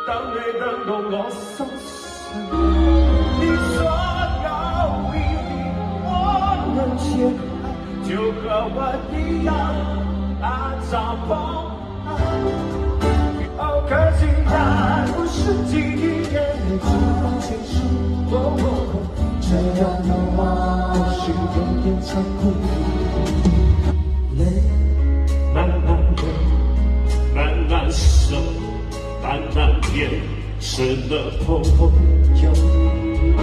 等你等到我心碎，你所有秘密我能解开，就和我一样找不哦，可惜那不是第一眼的情况结束，这样的话是有点残酷。泪慢慢流，慢慢收，慢慢变成了朋友。慢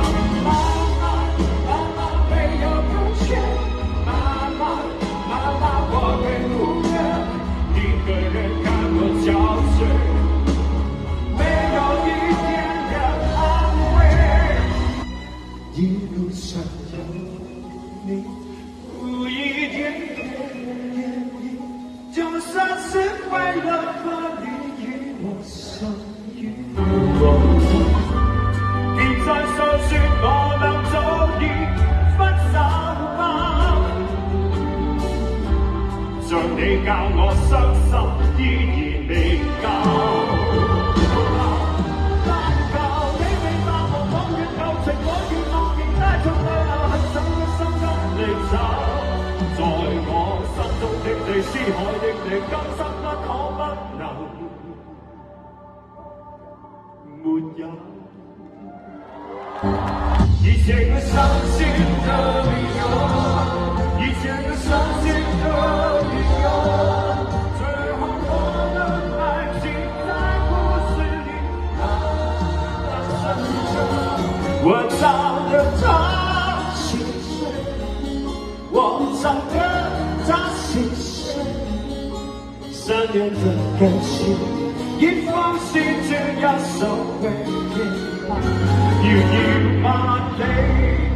慢没有不见，慢慢我会不愿一个人看我憔悴，没有一点的安慰，一路上有你，一点点就算是为了和你与我相遇。你在搜寻我能早已分手嗎？像你教我傷心依然未夠，難夠你未發夢講完舊情，我願諾言帶着淚流，很想一生跟你走，在我心中的你，思海的你，今生不可不能沒有。以前的傷心的理由，以前的傷心的理由，最後我的愛情在故事裡深沉。我找的他心碎，我找的他心碎，3年的感情，一封信就要收回。You knew my name.